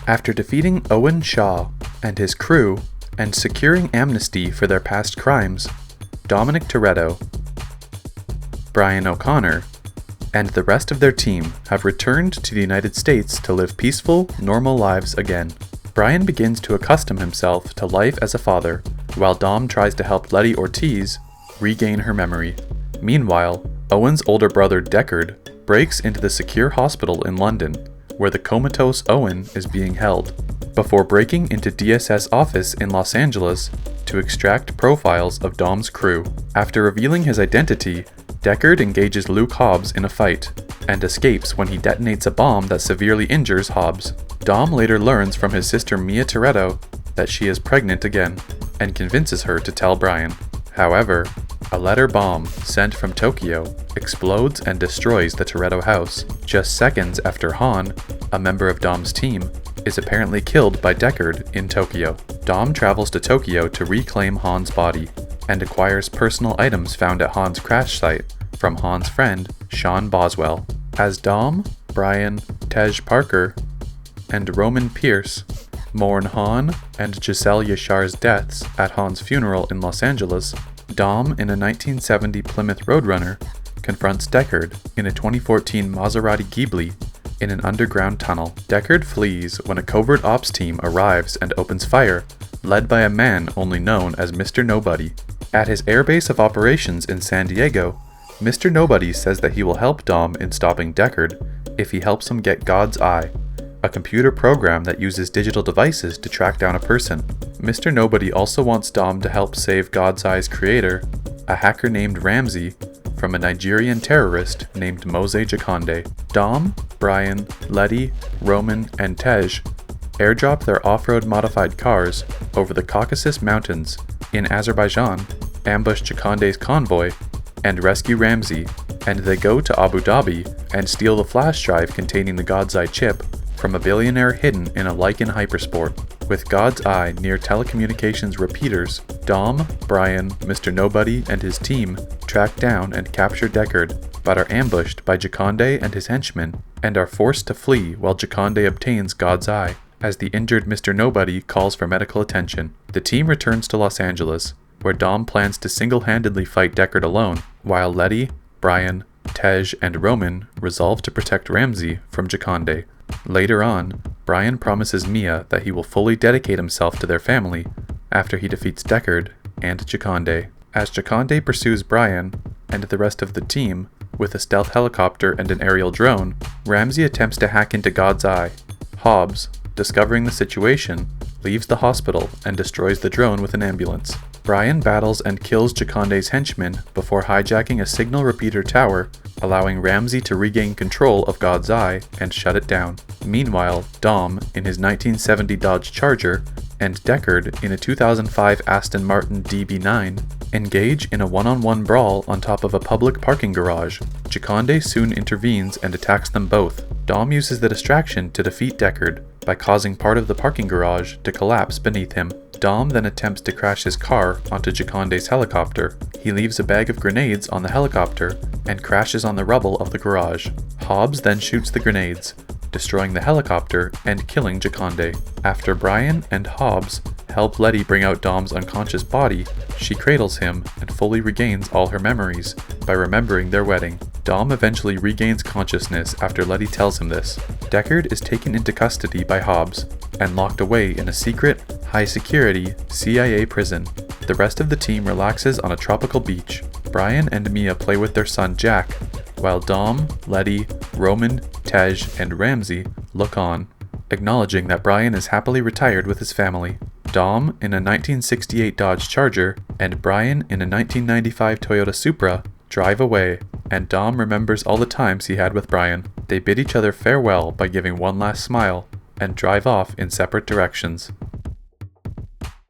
After defeating Owen Shaw and his crew and securing amnesty for their past crimes, Dominic Toretto, Brian O'Connor, and the rest of their team have returned to the United States to live peaceful, normal lives again. Brian begins to accustom himself to life as a father, while Dom tries to help Letty Ortiz regain her memory. Meanwhile, Owen's older brother Deckard breaks into the secure hospital in London, where the comatose Owen is being held, before breaking into DSS office in Los Angeles to extract profiles of Dom's crew. After revealing his identity, Deckard engages Luke Hobbs in a fight, and escapes when he detonates a bomb that severely injures Hobbs. Dom later learns from his sister Mia Toretto that she is pregnant again, and convinces her to tell Brian. However, a letter bomb sent from Tokyo explodes and destroys the Toretto house, just seconds after Han, a member of Dom's team, is apparently killed by Deckard in Tokyo. Dom travels to Tokyo to reclaim Han's body, and acquires personal items found at Han's crash site from Han's friend, Sean Boswell. As Dom, Brian, Tej Parker, and Roman Pierce mourn Han and Giselle Yashar's deaths at Han's funeral in Los Angeles, Dom, in a 1970 Plymouth Roadrunner, confronts Deckard in a 2014 Maserati Ghibli in an underground tunnel. Deckard flees when a covert ops team arrives and opens fire, led by a man only known as Mr. Nobody. At his airbase of operations in San Diego, Mr. Nobody says that he will help Dom in stopping Deckard if he helps him get God's Eye, a computer program that uses digital devices to track down a person. Mr. Nobody also wants Dom to help save God's Eye's creator, a hacker named Ramsey, from a Nigerian terrorist named Mose Jakande. Dom, Brian, Letty, Roman, and Tej airdrop their off-road modified cars over the Caucasus Mountains in Azerbaijan, ambush Jakande's convoy, and rescue Ramsey, and they go to Abu Dhabi and steal the flash drive containing the God's Eye chip from a billionaire hidden in a Lycan Hypersport. With God's Eye near telecommunications repeaters, Dom, Brian, Mr. Nobody, and his team track down and capture Deckard, but are ambushed by Jakande and his henchmen, and are forced to flee while Jakande obtains God's Eye. As the injured Mr. Nobody calls for medical attention, the team returns to Los Angeles, where Dom plans to single-handedly fight Deckard alone, while Letty, Brian, Tej, and Roman resolve to protect Ramsey from Jakande. Later on, Brian promises Mia that he will fully dedicate himself to their family after he defeats Deckard and Jakande. As Jakande pursues Brian and the rest of the team with a stealth helicopter and an aerial drone, Ramsey attempts to hack into God's Eye. Hobbs, discovering the situation, leaves the hospital and destroys the drone with an ambulance. Brian battles and kills Jakande's henchmen before hijacking a signal repeater tower, allowing Ramsey to regain control of God's Eye and shut it down. Meanwhile, Dom, in his 1970 Dodge Charger, and Deckard, in a 2005 Aston Martin DB9, engage in a one-on-one brawl on top of a public parking garage. Jakande soon intervenes and attacks them both. Dom uses the distraction to defeat Deckard by causing part of the parking garage to collapse beneath him. Dom then attempts to crash his car onto Jakande's helicopter. He leaves a bag of grenades on the helicopter and crashes on the rubble of the garage. Hobbs then shoots the grenades, destroying the helicopter and killing Jakande. After Brian and Hobbs help Letty bring out Dom's unconscious body, she cradles him and fully regains all her memories by remembering their wedding. Dom eventually regains consciousness after Letty tells him this. Deckard is taken into custody by Hobbs and locked away in a secret, high-security CIA prison. The rest of the team relaxes on a tropical beach. Brian and Mia play with their son Jack, while Dom, Letty, Roman, Tej, and Ramsey look on, acknowledging that Brian is happily retired with his family. Dom, in a 1968 Dodge Charger, and Brian, in a 1995 Toyota Supra, drive away, and Dom remembers all the times he had with Brian. They bid each other farewell by giving one last smile, and drive off in separate directions.